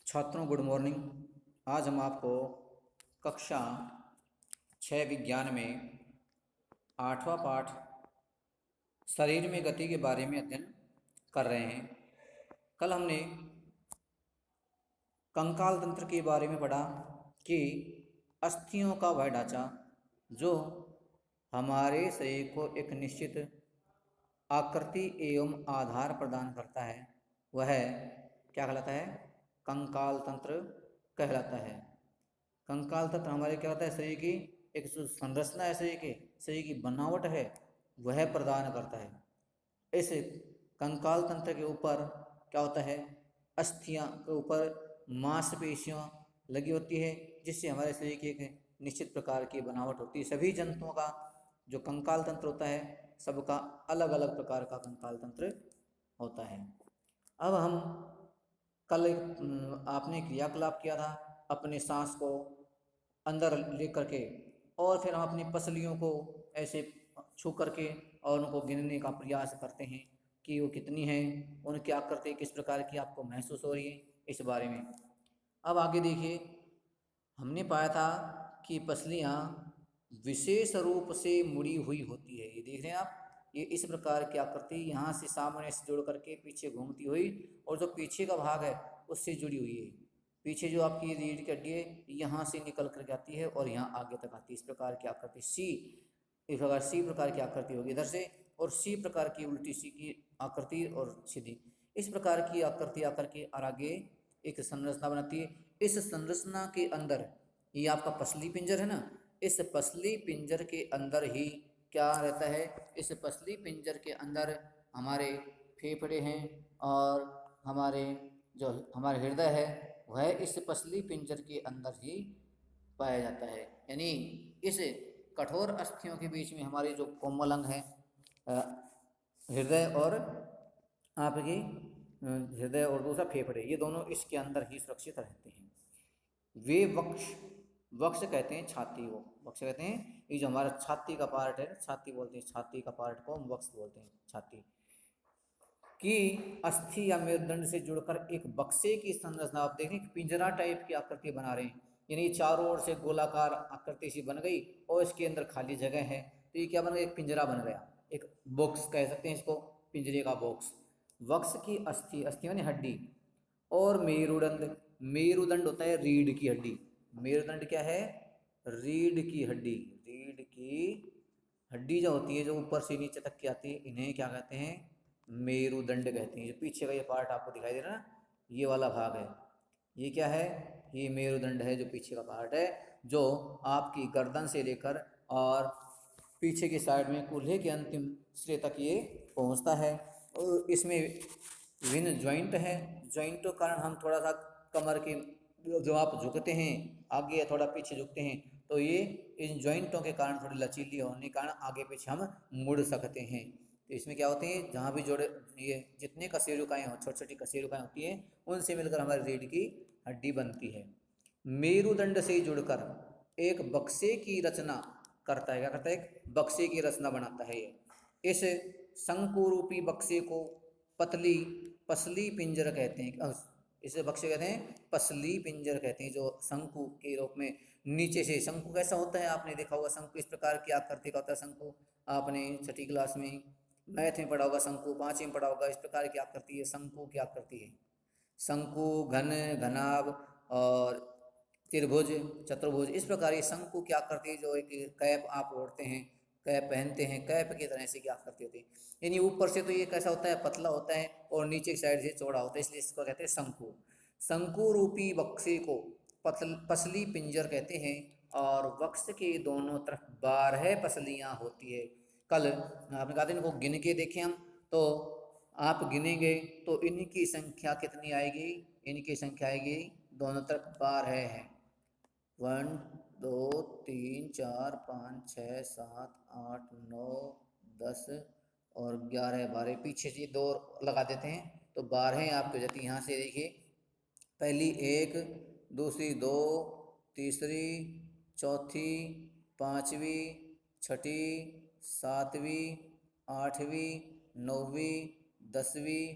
छात्रों good morning. आज हम आपको कक्षा 6 विज्ञान में 8वां पाठ शरीर में गति के बारे में अध्ययन कर रहे हैं। कल हमने कंकाल तंत्र के बारे में पढ़ा कि अस्थियों का वह ढांचा जो हमारे शरीर को एक निश्चित आकृति एवं आधार प्रदान करता है वह क्या कहलाता है? कंकाल तंत्र कहलाता है। कंकाल तंत्र हमारे क्या होता है? शरीर की एक जो संरचना है, शरीर की बनावट है वह प्रदान करता है। इस कंकाल तंत्र के ऊपर क्या होता है? अस्थियां के ऊपर मांसपेशियां लगी होती है जिससे हमारे शरीर की एक निश्चित प्रकार की बनावट होती है। सभी जंतुओं का जो कंकाल तंत्र होता है सबका अलग अलग प्रकार का कंकाल तंत्र होता है। अब हम कल आपने क्रियाकलाप किया था अपने सांस को अंदर लेकर के और फिर हम अपनी पसलियों को ऐसे छू करके और उनको गिनने का प्रयास करते हैं कि वो कितनी है, उनकी आकृति किस प्रकार की आपको महसूस हो रही है, इस बारे में। अब आगे देखिए, हमने पाया था कि पसलियाँ विशेष रूप से मुड़ी हुई होती है। ये देख रहे हैं आप, ये इस प्रकार की आकृति यहाँ से सामने से जोड़ करके पीछे घूमती हुई और जो पीछे का भाग है उससे जुड़ी हुई है। पीछे जो आपकी रीढ़ की हड्डी है यहाँ से निकल करके आती है और यहाँ आगे तक आती है। इस प्रकार की आकृति इस प्रकार सी प्रकार की आकृति होगी इधर से, और सी प्रकार की उल्टी सी की आकृति और सीधी इस प्रकार की आकृति आकर के और आगे एक संरचना बनाती है। इस संरचना के अंदर ये आपका पसली पिंजर है ना, इस पसली पिंजर के अंदर ही क्या रहता है? इस पसली पिंजर के अंदर हमारे फेफड़े हैं और हमारे हृदय है वह इस पसली पिंजर के अंदर ही पाया जाता है। यानी इस कठोर अस्थियों के बीच में हमारे जो कोमल अंग है हृदय और आपकी हृदय और दूसरा फेफड़े, ये दोनों इसके अंदर ही सुरक्षित रहते हैं। वे वक्ष कहते हैं छाती को, वक्ष कहते हैं ये जो हमारा छाती का पार्ट है, छाती बोलते हैं, छाती का पार्ट को हम वक्ष बोलते हैं। छाती की अस्थि या मेरुदंड से जुड़कर एक बक्से की संरचना, आप देखें पिंजरा टाइप की आकृति बना रहे हैं, यानी चारों ओर से गोलाकार आकृति सी बन गई और इसके अंदर खाली जगह है तो ये क्या बन गया? एक पिंजरा बन गया, एक बॉक्स कह सकते हैं इसको, पिंजरे का बॉक्स। वक्ष की अस्थि, अस्थि यानी हड्डी, और मेरुदंड, मेरुदंड होता है रीढ़ की हड्डी। मेरुदंड क्या है? रीढ़ की हड्डी। रीढ़ की हड्डी जो होती है जो ऊपर से नीचे तक की आती है इन्हें क्या कहते हैं? मेरुदंड कहते हैं। जो पीछे का ये पार्ट आपको दिखाई दे रहा है ना, ये वाला भाग है, ये क्या है? ये मेरुदंड है, जो पीछे का पार्ट है जो आपकी गर्दन से लेकर और पीछे की साइड में कूल्हे के अंतिम सिरे तक ये पहुंचता है। और इसमें विभिन्न ज्वाइंट है, ज्वाइंटों के कारण हम थोड़ा सा कमर के जो आप झुकते हैं आगे या थोड़ा पीछे झुकते हैं तो ये इन ज्वाइंटों के कारण थोड़ी लचीली होने के कारण आगे पीछे हम मुड़ सकते हैं। तो इसमें क्या होते हैं? जहाँ भी जोड़े ये जितने कशेरुकाएँ हो, छोटी छोटी कशेरुकाएँ होती हैं उनसे मिलकर हमारी रीढ़ की हड्डी बनती है। मेरुदंड से जुड़कर एक बक्से की रचना करता है। क्या करता है? एक बक्से की रचना बनाता है ये। इस शंकुरूपी बक्से को पसली पिंजर कहते हैं। इसे बक्से कहते हैं पसली पिंजर कहते हैं, जो शंकु के रूप में नीचे से, शंकु कैसा होता है आपने देखा होगा, शंकु इस प्रकार की आकृति का होता है। शंकु आपने छठी क्लास में मैथ में पढ़ा होगा, शंकु 5वीं में पढ़ा होगा, इस प्रकार की आकृति है, शंकु की आकृति है। शंकु, घन, घनाभ और त्रिभुज, चतुर्भुज, इस प्रकार ये शंकु की आकृति, जो एक कैप आप ओढ़ते हैं, कैप पहनते हैं, कैप की तरह से की आकृति होती है। यानी ऊपर से तो ये कैसा होता है? पतला होता है और नीचे की साइड से चौड़ा होता है, इसलिए इसको कहते हैं शंकु। शंकु रूपी बक्से को पसली पिंजर कहते हैं और वक्ष के दोनों तरफ 12 पसलियां होती है। कल आपने कहा था इनको गिन के देखें हम, तो आप गिनेंगे तो इनकी संख्या कितनी आएगी? इनकी संख्या आएगी दोनों तरफ 12 है। 1 2 3 4 5 6 7 8 9 10 और 11 12, पीछे से 2 लगा देते हैं तो 12 आपके जाती। यहाँ से देखिए, पहली 1, दूसरी 2, तीसरी, चौथी, 5वीं, छठी, 7वीं, 8वीं, 9वीं, 10वीं,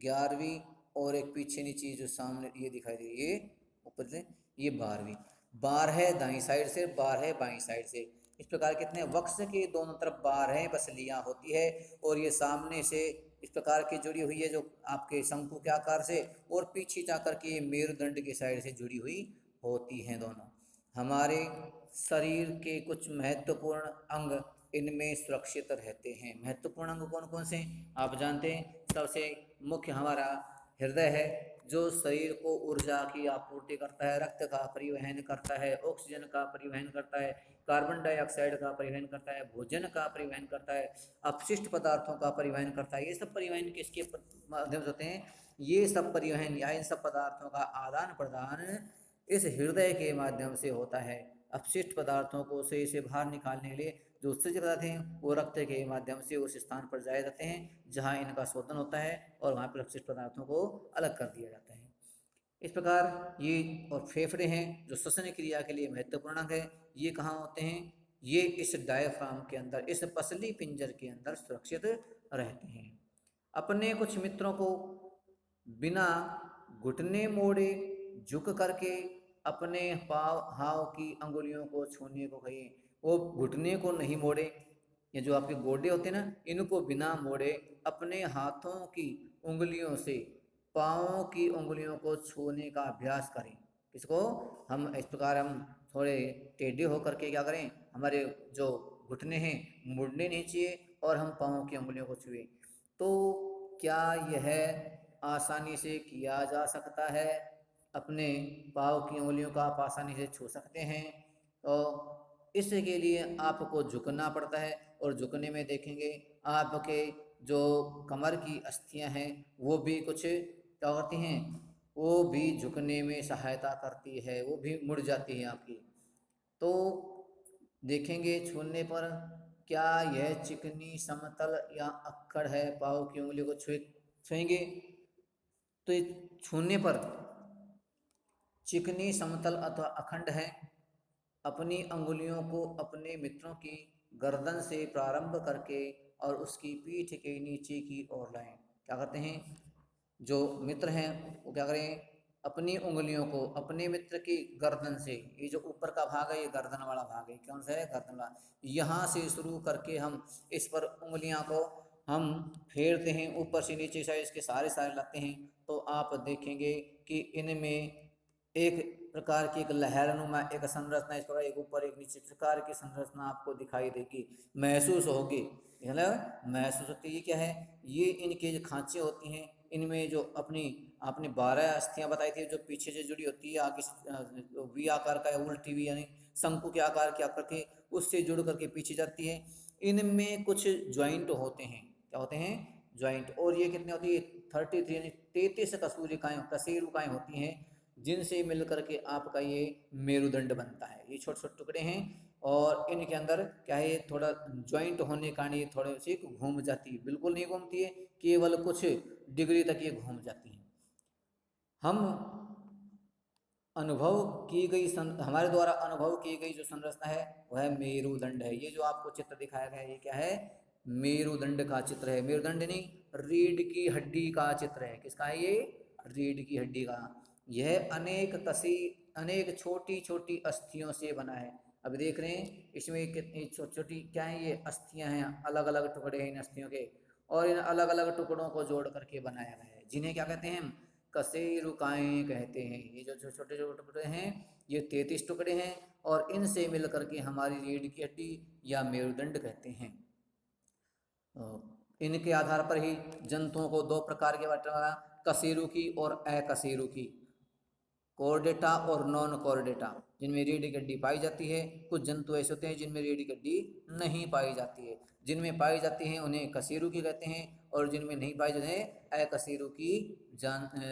11वीं और एक पीछे नीचे जो सामने ये दिखाई दे रही है, ये ऊपर से ये 12वीं। 12 दाईं साइड से, 12 बाईं साइड से। इस प्रकार कितने वक्ष के दोनों तरफ 12 पसलियाँ होती है, और ये सामने से इस प्रकार की जुड़ी हुई है जो आपके शंकु के आकार से, और पीछे जाकर के ये मेरुदंड के साइड से जुड़ी हुई होती हैं दोनों। हमारे शरीर के कुछ महत्वपूर्ण अंग इनमें सुरक्षित रहते हैं। महत्वपूर्ण अंग कौन कौन से आप जानते हैं? सबसे मुख्य हमारा हृदय है, जो शरीर को ऊर्जा की आपूर्ति करता है, रक्त का परिवहन करता है, ऑक्सीजन का परिवहन करता है, कार्बन डाइऑक्साइड का परिवहन करता है, भोजन का परिवहन करता है, अपशिष्ट पदार्थों का परिवहन करता है। ये सब परिवहन किसके माध्यम से होते हैं? ये सब परिवहन या इन सब पदार्थों का आदान प्रदान इस हृदय के माध्यम से होता है। अपशिष्ट पदार्थों को शरीर से बाहर निकालने के लिए जो उत्सर्जित पदार्थ हैं वो रक्त के माध्यम से उस स्थान पर जाए जाते हैं जहाँ इनका शोधन होता है, और वहाँ पर अपशिष्ट पदार्थों को अलग कर दिया जाता है। इस प्रकार ये और फेफड़े हैं जो श्वसन क्रिया के लिए महत्वपूर्ण अंग है। ये कहाँ होते हैं? ये इस डायफ्राम के अंदर, इस पसली पिंजर के अंदर सुरक्षित रहते हैं। अपने कुछ मित्रों को बिना घुटने मोड़े झुक करके अपने पाँव हाव की अंगुलियों को छूने को कहिए। वो घुटने को नहीं मोड़े, ये जो आपके गोडे होते हैं ना, इनको बिना मोड़े अपने हाथों की उंगलियों से पाँवों की उंगलियों को छूने का अभ्यास करें। इसको हम इस प्रकार हम थोड़े टेढ़े होकर के क्या करें, हमारे जो घुटने हैं मुड़ने नहीं चाहिए, और हम पाँवों की उंगलियों को छुए। तो क्या यह आसानी से किया जा सकता है? अपने पाँव की उंगलियों का आप आसानी से छू सकते हैं। और इसके लिए आपको झुकना पड़ता है, और झुकने में देखेंगे आपके जो कमर की अस्थियां हैं वो भी कुछ क्या करती हैं, वो भी झुकने में सहायता करती है, वो भी मुड़ जाती है आपकी। तो देखेंगे छूने पर क्या यह चिकनी समतल या अक्कड़ है। पाँव की उंगली को छुएंगे तो ये छूने पर चिकनी समतल अथवा अखंड है। अपनी अंगुलियों को अपने मित्रों की गर्दन से प्रारंभ करके और उसकी पीठ के नीचे की ओर लाएं। क्या करते हैं जो मित्र हैं वो क्या करें, अपनी उंगलियों को अपने मित्र की गर्दन से, ये जो ऊपर का भाग है ये गर्दन वाला भाग है, कौन सा है? गर्दन वाला। यहाँ से शुरू करके हम इस पर उंगलियां को हम फेरते हैं, ऊपर से नीचे साइड इसके सारे लाते हैं, तो आप देखेंगे कि इनमें एक प्रकार की एक लहरनुमा एक संरचना, इस प्रकार एक ऊपर एक नीचे प्रकार की संरचना आपको दिखाई देगी, महसूस होगी। महसूस होती है। क्या है ये? इनके जो खांचे होती हैं, इनमें जो अपनी आपने 12 अस्थियां बताई थी जो पीछे से जुड़ी होती है, आगे वी आकार का उल्टी वी यानी शंकु के आकार की आकृति, उससे जुड़ करके पीछे जाती है। इनमें कुछ ज्वाइंट होते हैं। क्या होते हैं? ज्वाइंट। और ये कितने होती है? 33 यानी 33 कशेरुकाएं होती हैं, जिनसे मिलकर के आपका ये मेरुदंड बनता है। ये छोटे छोटे टुकड़े हैं, और इनके अंदर क्या है, थोड़ा ज्वाइंट होने का ये थोड़े से घूम जाती है, बिल्कुल नहीं घूमती है, केवल कुछ डिग्री तक ये घूम जाती है। हम अनुभव की गई हमारे द्वारा अनुभव की गई जो संरचना है वह मेरुदंड है। ये जो आपको चित्र दिखाया गया है ये क्या है? मेरुदंड का चित्र है। मेरुदंड नहीं, रीढ़ की हड्डी का चित्र है। किसका है ये? रीढ़ की हड्डी का। यह अनेक छोटी छोटी अस्थियों से बना है। अब देख रहे हैं इसमें कितनी छोटी छोटी क्या है, ये अस्थियां हैं, अलग अलग टुकड़े हैं इन अस्थियों के, और इन अलग अलग टुकड़ों को जोड़ करके बनाया गया है, जिन्हें क्या कहते हैं? कशेरुकाएं कहते हैं। ये जो छोटे छोटे टुकड़े हैं ये 33 टुकड़े हैं, और इनसे मिलकर के हमारी रीढ़ की हड्डी या मेरुदंड कहते हैं। इनके आधार पर ही जंतुओं को दो प्रकार के बांटा, कशेरुकी और अकशेरुकी, कोर्डेटा और नॉन कोर्डेटा, जिनमें रीढ़ की हड्डी पाई जाती है। कुछ जंतु ऐसे होते हैं जिनमें रीढ़ की हड्डी नहीं पाई जाती है। जिनमें पाई जाती है उन्हें कशेरुकी कहते हैं, और जिनमें नहीं पाई जाती है अकशेरुकी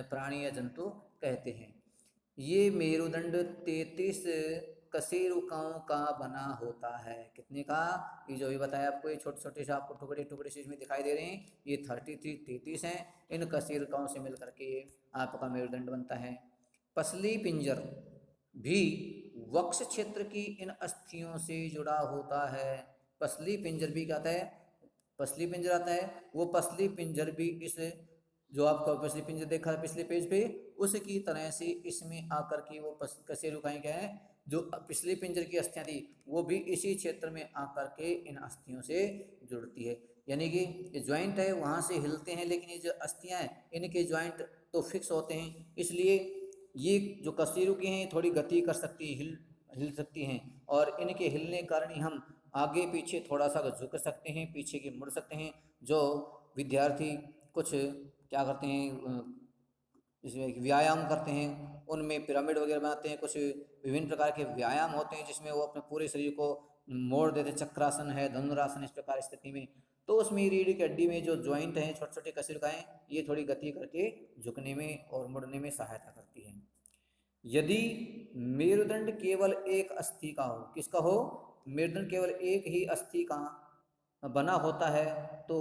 प्राणी या जंतु कहते हैं। ये मेरुदंड 33 कशेरुकाओं का बना होता है। कितने का? ये जो भी बताया आपको, ये छोटे छोटे से आपको टुकड़े टुकड़े से इसमें दिखाई दे रहे हैं, ये 33 हैं। इन कशेरुकाओं से मिलकर के आपका मेरुदंड बनता है। पसली पिंजर भी वक्ष क्षेत्र की इन अस्थियों से जुड़ा होता है। पसली पिंजर भी क्या आता है? पसली पिंजर आता है। वो पसली पिंजर भी इस जो आपका पिछले पिंजर देखा था पिछले पेज पे, उसकी तरह से इसमें आकर के वो कशेरुकाएं क्या है, जो पिछले पिंजर की अस्थियां थी वो भी इसी क्षेत्र में आकर के इन अस्थियों से जुड़ती है। यानी कि ये ज्वाइंट है वहाँ से हिलते हैं, लेकिन ये जो अस्थियां हैं इनके ज्वाइंट तो फिक्स होते हैं, इसलिए ये जो कशेरुकी हैं थोड़ी गति कर सकती है, हिल सकती हैं, और इनके हिलने के कारण ही हम आगे पीछे थोड़ा सा झुक सकते हैं, पीछे की मुड़ सकते हैं। जो विद्यार्थी कुछ क्या करते हैं, इसमें व्यायाम करते हैं, उनमें पिरामिड वगैरह बनाते हैं, कुछ विभिन्न प्रकार के व्यायाम होते हैं जिसमें वो अपने पूरे शरीर को मोड़ देते हैं, चक्रासन है, धनुरासन, इस प्रकार स्थिति में। तो उसमें रीढ़ की हड्डी में जो ज्वाइंट हैं, छोटे छोटे कशेरुकाएं, ये थोड़ी गति करके झुकने में और मुड़ने में सहायता करती है। यदि मेरुदंड केवल एक अस्थि का हो, किसका हो, मेरुदंड केवल एक ही अस्थि का बना होता है, तो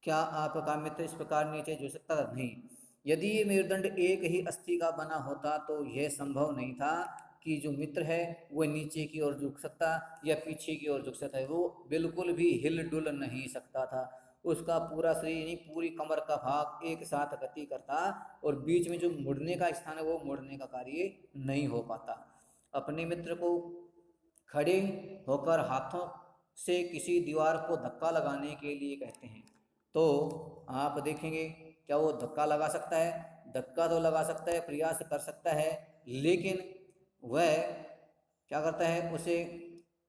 क्या आपका मित्र इस प्रकार नीचे झुक सकता था? नहीं। यदि ये मेरुदंड एक ही अस्थि का बना होता तो यह संभव नहीं था कि जो मित्र है वो नीचे की ओर झुक सकता या पीछे की ओर झुक सकता है, वो बिल्कुल भी हिल डुल नहीं सकता था। उसका पूरा शरीर यानी पूरी कमर का भाग एक साथ गति करता, और बीच में जो मुड़ने का स्थान है वो मुड़ने का कार्य नहीं हो पाता। अपने मित्र को खड़े होकर हाथों से किसी दीवार को धक्का लगाने के लिए कहते हैं, तो आप देखेंगे क्या वो धक्का लगा सकता है? धक्का तो लगा सकता है, प्रयास कर सकता है, लेकिन वह क्या करता है, उसे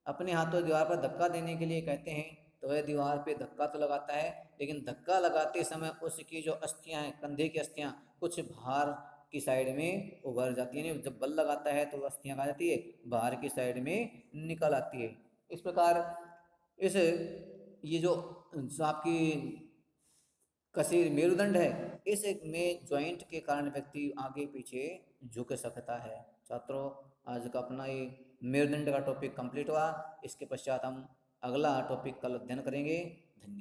अपने हाथों दीवार पर धक्का देने के लिए कहते हैं, तो वह दीवार पे धक्का तो लगाता है, लेकिन धक्का लगाते समय उसकी जो अस्थियां हैं, कंधे की अस्थियां कुछ बाहर की साइड में उभर जाती है। जब बल लगाता है तो अस्थियां कहाँ जाती है, बाहर की साइड में निकल आती है। इस प्रकार इस ये जो आपकी कसीर मेरुदंड है, इस में ज्वाइंट के कारण व्यक्ति आगे पीछे झुक सकता है। छात्रों, आज का अपना ये मेरुदंड का टॉपिक कंप्लीट हुआ। इसके पश्चात हम अगला टॉपिक कल अध्ययन करेंगे। धन्यवाद।